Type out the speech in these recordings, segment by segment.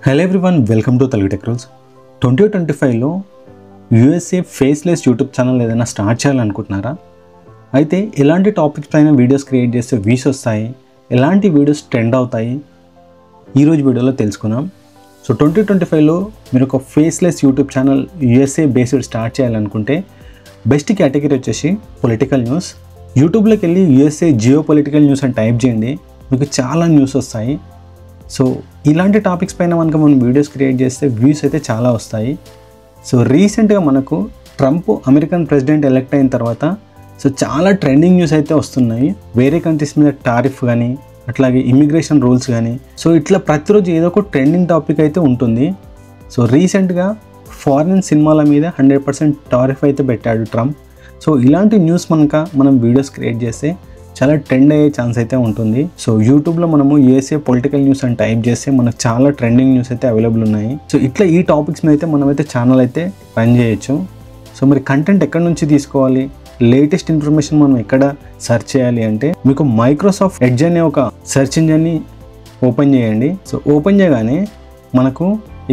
Hello everyone, welcome to Telugu tech rules. 2025లో USA faceless YouTube channel ఏదైనా start చేయాలనుకుంటున్నారా? అయితే ఎలాంటి టాపిక్స్ పైన వీడియోస్ క్రియేట్ చేస్తే వ్యూస్ వస్తాయి, ఎలాంటి వీడియోస్ ట్రెండ్ అవుతాయి, ఈరోజు వీడియోలో తెలుసుకుందాం. సో 2025లో మీరు ఒక faceless YouTube channel USA based start చేయాలనుకుంటే బెస్ట్ కేటగిరీ వచ్చేసి పొలిటికల్ న్యూస్. యూట్యూబ్లోకి వెళ్ళి యూఎస్ఏ జియో పొలిటికల్ న్యూస్ అని టైప్ చేయండి, మీకు చాలా న్యూస్ వస్తాయి. సో ఇలాంటి టాపిక్స్ పైన మనకు మనం వీడియోస్ క్రియేట్ చేస్తే వ్యూస్ అయితే చాలా వస్తాయి. సో రీసెంట్గా మనకు ట్రంప్ అమెరికన్ ప్రెసిడెంట్ ఎలక్ట్ అయిన తర్వాత చాలా ట్రెండింగ్ న్యూస్ అయితే వస్తున్నాయి. వేరే కంట్రీస్ మీద టారిఫ్ కానీ, అట్లాగే ఇమిగ్రేషన్ రూల్స్ కానీ, ఇట్లా ప్రతిరోజు ఏదో ఒక ట్రెండింగ్ టాపిక్ అయితే ఉంటుంది. సో రీసెంట్గా ఫారిన్ సినిమాల మీద 100% టారిఫ్ అయితే పెట్టాడు ట్రంప్. సో ఇలాంటి న్యూస్ మనం వీడియోస్ క్రియేట్ చేస్తే చాలా ట్రెండ్ అయ్యే ఛాన్స్ అయితే ఉంటుంది. సో యూట్యూబ్లో మనము యూఎస్ఏ పొలిటికల్ న్యూస్ అని టైప్ చేస్తే మనకు చాలా ట్రెండింగ్ న్యూస్ అయితే అవైలబుల్ ఉన్నాయి. సో ఇట్లా ఈ టాపిక్స్ మీద అయితే మనమైతే ఛానల్ అయితే రన్ చేయొచ్చు. సో మరి కంటెంట్ ఎక్కడి నుంచి తీసుకోవాలి, లేటెస్ట్ ఇన్ఫర్మేషన్ మనం ఎక్కడ సెర్చ్ చేయాలి అంటే మీకు మైక్రోసాఫ్ట్ ఎడ్జ్ అనే ఒక సెర్చ్ ఇంజిన్ని ఓపెన్ చేయండి. సో ఓపెన్ చేయగానే మనకు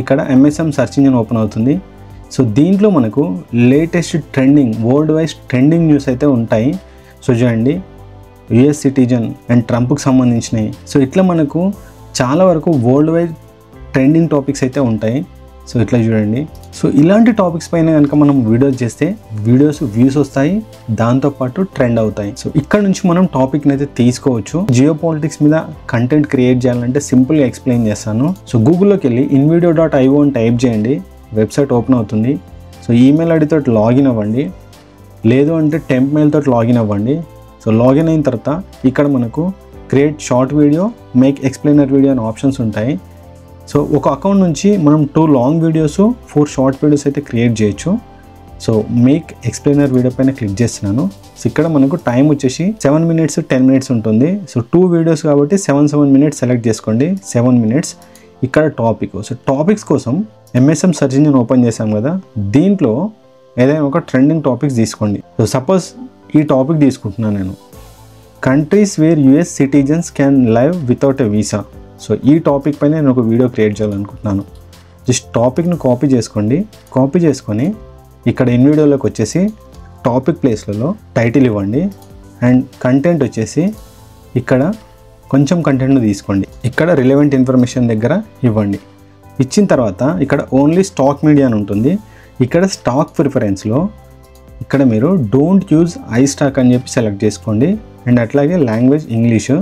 ఇక్కడ ఎంఎస్ఎం సెర్చ్ ఇంజిన్ ఓపెన్ అవుతుంది. సో దీంట్లో మనకు latest trending, world wise trending news అయితే ఉంటాయి. సో చూడండి, యుఎస్ సిటిజన్ అండ్ ట్రంప్కి సంబంధించినవి. సో ఇట్లా మనకు చాలా వరకు వరల్డ్ వైడ్ ట్రెండింగ్ టాపిక్స్ అయితే ఉంటాయి. సో ఇట్లా చూడండి. సో ఇలాంటి టాపిక్స్ పైన కనుక మనం వీడియోస్ చేస్తే వ్యూస్ వస్తాయి, దాంతోపాటు ట్రెండ్ అవుతాయి. సో ఇక్కడ నుంచి మనం టాపిక్ని అయితే తీసుకోవచ్చు. జియో పాలిటిక్స్ మీద కంటెంట్ క్రియేట్ చేయాలంటే సింపుల్గా ఎక్స్ప్లెయిన్ చేస్తాను. సో గూగుల్లోకి వెళ్ళి invideo.io అని టైప్ చేయండి, వెబ్సైట్ ఓపెన్ అవుతుంది. సో ఈమెయిల్ ఐడితో లాగిన్ అవ్వండి, లేదు అంటే టెంప్ మెయిల్తో లాగిన్ అవ్వండి. సో లాగిన్ అయిన తర్వాత ఇక్కడ మనకు create short video, make explainer video అనే ఆప్షన్స్ ఉంటాయి. సో ఒక అకౌంట్ నుంచి మనం 2 లాంగ్ వీడియోస్, 4 షార్ట్ వీడియోస్ అయితే క్రియేట్ చేయొచ్చు. సో మేక్ ఎక్స్ప్లెయినర్ వీడియో పైన క్లిక్ చేస్తున్నాను. సో ఇక్కడ మనకు టైం వచ్చేసి 7 minutes 10 minutes ఉంటుంది. సో 2 వీడియోస్ కాబట్టి 7 minutes సెలెక్ట్ చేసుకోండి. 7 minutes. ఇక్కడ టాపిక్. సో టాపిక్స్ కోసం ఎంఎస్ఎం సెర్చ్ ఇంజిన్ ఓపెన్ చేసాం కదా, దీంట్లో ఏదైనా ఒక ట్రెండింగ్ టాపిక్స్ తీసుకోండి. సో సపోజ్ ఈ టాపిక్ తీసుకుంటున్నాను నేను, countries where US citizens can live without a visa. So ఈ టాపిక్ పైన నేను ఒక వీడియో క్రియేట్ చేయాలనుకుంటున్నాను. జస్ట్ టాపిక్ను కాపీ చేసుకోండి. కాపీ చేసుకొని ఇక్కడ ఇన్వీడియోలోకి వచ్చేసి టాపిక్ ప్లేస్లలో టైటిల్ ఇవ్వండి అండ్ కంటెంట్ వచ్చేసి ఇక్కడ కొంచెం కంటెంట్ను తీసుకోండి. ఇక్కడ రిలవెంట్ ఇన్ఫర్మేషన్ దగ్గర ఇవ్వండి. ఇచ్చిన తర్వాత ఇక్కడ ఓన్లీ స్టాక్ మీడియా అని ఉంటుంది. ఇక్కడ స్టాక్ ప్రిఫరెన్స్లో ఇక్కడ మీరు డోంట్ యూజ్ ఐ స్టాక్ అని చెప్పి సెలెక్ట్ చేసుకోండి. అండ్ అట్లాగే లాంగ్వేజ్ ఇంగ్లీషు,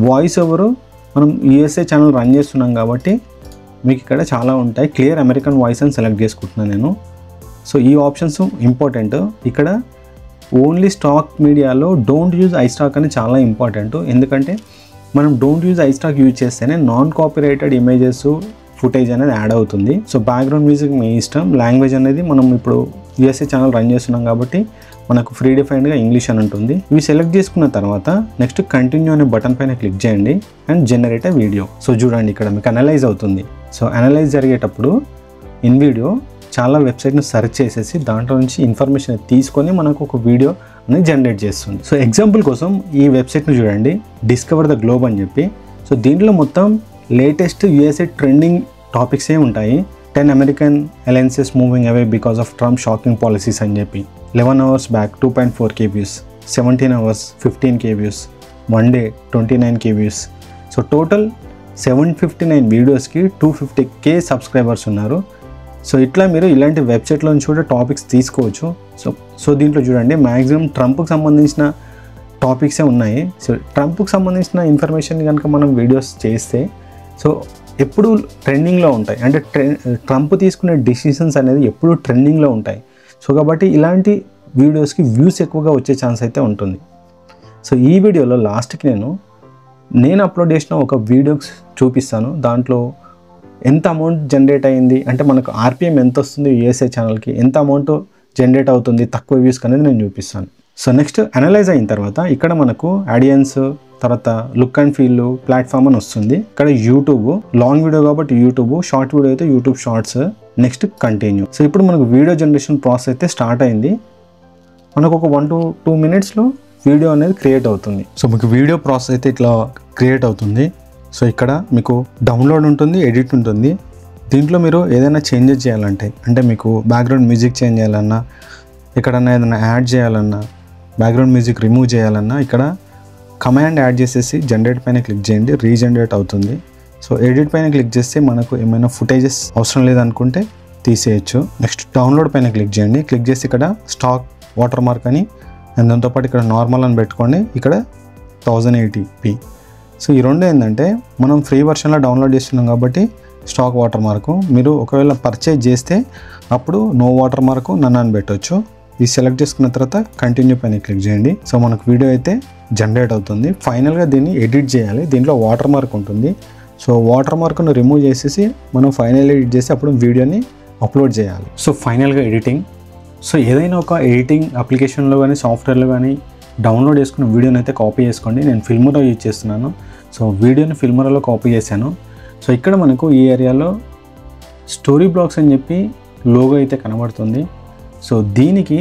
వాయిస్ ఓవరు మనం యూఎస్ఏ ఛానల్ రన్ చేస్తున్నాం కాబట్టి మీకు ఇక్కడ చాలా ఉంటాయి. క్లియర్ అమెరికన్ వాయిస్ అని సెలెక్ట్ చేసుకుంటున్నాను నేను. సో ఈ ఆప్షన్స్ ఇంపార్టెంట్. ఇక్కడ ఓన్లీ స్టాక్ మీడియాలో డోంట్ యూజ్ ఐ స్టాక్ అని చాలా ఇంపార్టెంట్. ఎందుకంటే మనం don't use I stock use చేస్తేనే నాన్ కాపీరైటెడ్ ఇమేజెస్, ఫుటేజ్ అనేది యాడ్ అవుతుంది. సో బ్యాక్గ్రౌండ్ మ్యూజిక్ మీ ఇష్టం. లాంగ్వేజ్ అనేది మనం ఇప్పుడు యూఎస్ఏ ఛానల్ రన్ చేస్తున్నాం కాబట్టి మనకు ఫ్రీ డిఫైన్డ్గా ఇంగ్లీష్ అని ఉంటుంది. ఇవి సెలెక్ట్ చేసుకున్న తర్వాత నెక్స్ట్ కంటిన్యూ అనే బటన్ పైన క్లిక్ చేయండి and generate a video. So చూడండి, ఇక్కడ మీకు అనలైజ్ అవుతుంది. సో అనలైజ్ జరిగేటప్పుడు ఇన్వీడియో చాలా వెబ్సైట్ను సెర్చ్ చేసేసి దాంట్లో నుంచి ఇన్ఫర్మేషన్ తీసుకొని మనకు ఒక వీడియో అనేది జనరేట్ చేస్తుంది. సో ఎగ్జాంపుల్ కోసం ఈ వెబ్సైట్ను చూడండి, డిస్కవర్ ద గ్లోబ్ అని చెప్పి. సో దీంట్లో మొత్తం లేటెస్ట్ యూఎస్ఏ ట్రెండింగ్ టాపిక్సే ఉంటాయి. 10 American alliances moving away because of Trump shocking policies అని చెప్పి, 11 hours back 2.4K views, 17 hours 15K views, 1 day 29K views. So total 759 వీడియోస్కి 250K సబ్స్క్రైబర్స్ ఉన్నారు. సో ఇట్లా మీరు ఇలాంటి వెబ్సైట్లో నుంచి కూడా టాపిక్స్ తీసుకోవచ్చు. సో దీంట్లో చూడండి, మ్యాక్సిమం ట్రంప్కి సంబంధించిన టాపిక్సే ఉన్నాయి. సో ట్రంప్కి సంబంధించిన ఇన్ఫర్మేషన్ కనుక మనం వీడియోస్ చేస్తే సో ఎప్పుడు ట్రెండింగ్లో ఉంటాయి. అంటే ట్రంప్ తీసుకునే డిసిషన్స్ అనేది ఎప్పుడు ట్రెండింగ్లో ఉంటాయి. సో కాబట్టి ఇలాంటి వీడియోస్కి వ్యూస్ ఎక్కువగా వచ్చే ఛాన్స్ అయితే ఉంటుంది. సో ఈ వీడియోలో లాస్ట్కి నేను అప్లోడ్ చేసిన ఒక వీడియో చూపిస్తాను. దాంట్లో ఎంత అమౌంట్ జనరేట్ అయ్యింది, అంటే మనకు ఆర్పిఎం ఎంత వస్తుంది, యూఎస్ఏ ఛానల్కి ఎంత అమౌంట్ జనరేట్ అవుతుంది తక్కువ వ్యూస్కి అనేది నేను చూపిస్తాను. సో నెక్స్ట్ అనలైజ్ అయిన తర్వాత ఇక్కడ మనకు ఆడియన్స్, తర్వాత లుక్ అండ్ ఫీల్, ప్లాట్ఫామ్ అని వస్తుంది. ఇక్కడ యూట్యూబ్, లాంగ్ వీడియో కాబట్టి యూట్యూబ్, షార్ట్ వీడియో అయితే YouTube shorts. Next continue. So ఇప్పుడు మనకు వీడియో జనరేషన్ ప్రాసెస్ అయితే స్టార్ట్ అయింది. మనకు ఒక 1 to 2 minutesలో వీడియో అనేది క్రియేట్ అవుతుంది. సో మీకు వీడియో ప్రాసెస్ అయితే ఇట్లా క్రియేట్ అవుతుంది. సో ఇక్కడ మీకు డౌన్లోడ్ ఉంటుంది, ఎడిట్ ఉంటుంది. దీంట్లో మీరు ఏదైనా చేంజెస్ చేయాలంటే, అంటే మీకు బ్యాక్గ్రౌండ్ మ్యూజిక్ చేంజ్ చేయాలన్నా, ఎక్కడన్నా ఏదైనా యాడ్ చేయాలన్నా, బ్యాక్గ్రౌండ్ మ్యూజిక్ రిమూవ్ చేయాలన్నా ఇక్కడ కమాండ్ యాడ్ చేసేసి జనరేట్ పైన క్లిక్ చేయండి, రీజనరేట్ అవుతుంది. సో ఎడిట్ పైన క్లిక్ చేస్తే మనకు ఏమైనా ఫుటేజెస్ అవసరం లేదనుకుంటే తీసేయచ్చు. నెక్స్ట్ డౌన్లోడ్ పైన క్లిక్ చేయండి. క్లిక్ చేసి ఇక్కడ స్టాక్ వాటర్ మార్క్ అని అండ్ దాంతోపాటు ఇక్కడ నార్మల్ అని పెట్టుకోండి. ఇక్కడ 1080p. సో ఈ రెండు ఏంటంటే మనం ఫ్రీ వర్షన్లో డౌన్లోడ్ చేస్తున్నాం కాబట్టి స్టాక్ వాటర్ మార్కు. మీరు ఒకవేళ పర్చేజ్ చేస్తే అప్పుడు నో వాటర్ మార్కు నన్ను అని పెట్టవచ్చు. ఇది సెలెక్ట్ చేసుకున్న తర్వాత కంటిన్యూ పైన క్లిక్ చేయండి. సో మనకు వీడియో అయితే జనరేట్ అవుతుంది. ఫైనల్గా దీన్ని ఎడిట్ చేయాలి. దీంట్లో వాటర్ మార్క్ ఉంటుంది. సో వాటర్ మార్క్ను రిమూవ్ చేసేసి మనం ఫైనల్ ఎడిట్ చేసి అప్పుడు వీడియోని అప్లోడ్ చేయాలి. సో ఫైనల్గా ఎడిటింగ్. సో ఏదైనా ఒక ఎడిటింగ్ అప్లికేషన్లో కానీ సాఫ్ట్వేర్లో కానీ డౌన్లోడ్ చేసుకున్న వీడియోని అయితే కాపీ చేసుకోండి. నేను ఫిల్మోరా యూజ్ చేస్తున్నాను. సో వీడియోని ఫిల్మోరాలో కాపీ చేశాను. సో ఇక్కడ మనకు ఈ ఏరియాలో స్టోరీ బ్లాగ్స్ అని చెప్పి లోగో అయితే కనబడుతుంది. సో దీనికి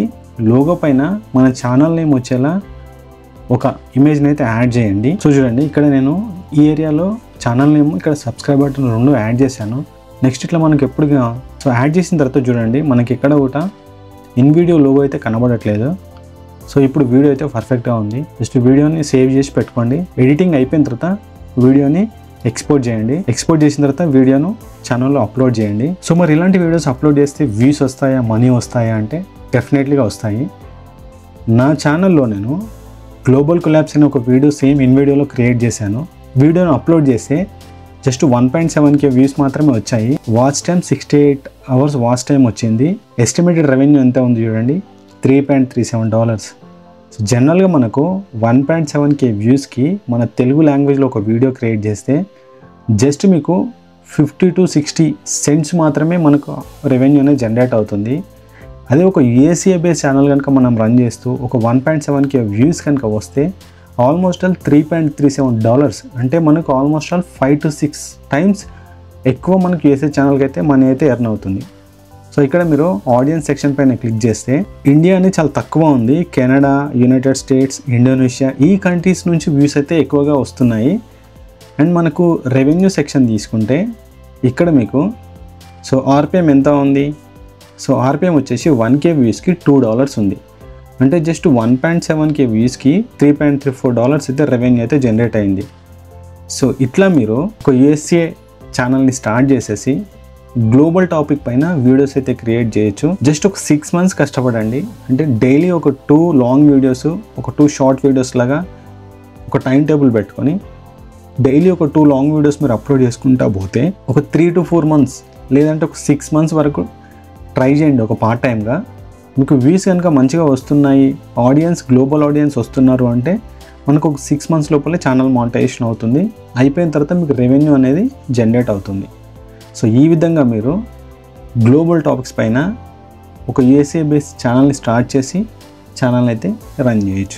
లోగో పైన మన ఛానల్ నేమ్ వచ్చేలా ఒక ఇమేజ్ని అయితే యాడ్ చేయండి. సో చూడండి ఇక్కడ నేను ఈ ఏరియాలో ఛానల్ నేమ్, ఇక్కడ సబ్స్క్రైబ్ బటన్ రెండు యాడ్ చేశాను. నెక్స్ట్ ఇట్లా మనకి ఎప్పుడుగా సో యాడ్ చేసిన తర్వాత చూడండి మనకి ఎక్కడ కూడా ఇన్ వీడియో లోగో అయితే కనబడట్లేదు. సో ఇప్పుడు వీడియో అయితే పర్ఫెక్ట్గా ఉంది. జస్ట్ వీడియోని సేవ్ చేసి పెట్టుకోండి. ఎడిటింగ్ అయిపోయిన తర్వాత వీడియోని ఎక్స్పోర్ట్ చేయండి. ఎక్స్పోర్ట్ చేసిన తర్వాత వీడియోను ఛానల్లో అప్లోడ్ చేయండి. సో మరి ఇలాంటి వీడియోస్ అప్లోడ్ చేస్తే వ్యూస్ వస్తాయా, మనీ వస్తాయా అంటే డెఫినెట్లీగా వస్తాయి. నా ఛానల్లో నేను గ్లోబల్ కొలాబ్స్ అనే ఒక వీడియో సేమ్ ఇన్ వీడియోలో క్రియేట్ చేశాను. వీడియోను అప్లోడ్ చేస్తే జస్ట్ 1.7K వ్యూస్ మాత్రమే వచ్చాయి. Watch time 68 hours watch time వచ్చింది. ఎస్టిమేటెడ్ రెవెన్యూ ఎంత ఉంది చూడండి, $3.37. సో జనరల్గా మనకు 1.7K వ్యూస్కి మన తెలుగు లాంగ్వేజ్లో ఒక వీడియో క్రియేట్ చేస్తే జస్ట్ మీకు 50 to 60 cents మాత్రమే మనకు రెవెన్యూ అనేది జనరేట్ అవుతుంది. అదే ఒక USA బేస్ ఛానల్ కనుక మనం రన్ చేస్తూ ఒక 1.7K వ్యూస్ కనుక వస్తే ఆల్మోస్ట్ ఆల్ $3.37, అంటే మనకు ఆల్మోస్ట్ ఆల్ 5 to 6 times ఎక్కువ మనకు USA ఛానల్కి అయితే మనీ అయితే ఎర్న్ అవుతుంది. సో ఇక్కడ మీరు ఆడియన్స్ సెక్షన్ పైన క్లిక్ చేస్తే ఇండియా అనేది చాలా తక్కువ ఉంది. కెనడా, యునైటెడ్ స్టేట్స్, ఇండోనేషియా ఈ కంట్రీస్ నుంచి వ్యూస్ అయితే ఎక్కువగా వస్తున్నాయి. అండ్ మనకు రెవెన్యూ సెక్షన్ తీసుకుంటే ఇక్కడ మీకు సో ఆర్పిఎం ఎంత ఉంది, సో ఆర్పిఎం వచ్చేసి 1K వ్యూస్కి $2 ఉంది. అంటే జస్ట్ 1.7K వ్యూస్కి $3.34 అయితే రెవెన్యూ అయితే జనరేట్ అయింది. సో ఇట్లా మీరు ఒక USA ఛానల్ని స్టార్ట్ చేసేసి గ్లోబల్ టాపిక్ పైన వీడియోస్ అయితే క్రియేట్ చేయొచ్చు. జస్ట్ ఒక 6 months కష్టపడండి. అంటే డైలీ ఒక 2 లాంగ్ వీడియోస్, ఒక 2 షార్ట్ వీడియోస్ లాగా ఒక టైం టేబుల్ పెట్టుకొని డైలీ ఒక 2 లాంగ్ వీడియోస్ మీరు అప్లోడ్ చేసుకుంటా పోతే ఒక 3 to 4 months లేదంటే ఒక 6 months వరకు ట్రై చేయండి ఒక పార్ట్ టైమ్గా. మీకు వ్యూస్ కనుక మంచిగా వస్తున్నాయి, ఆడియన్స్ గ్లోబల్ ఆడియన్స్ వస్తున్నారు అంటే మనకు ఒక 6 months లోపలే ఛానల్ మానిటైజేషన్ అవుతుంది. అయిపోయిన తర్వాత మీకు రెవెన్యూ అనేది జనరేట్ అవుతుంది. సో ఈ విధంగా మీరు గ్లోబల్ టాపిక్స్ పైన ఒక USA బేస్ ఛానల్ని స్టార్ట్ చేసి ఛానల్ అయితే రన్ చేయొచ్చు.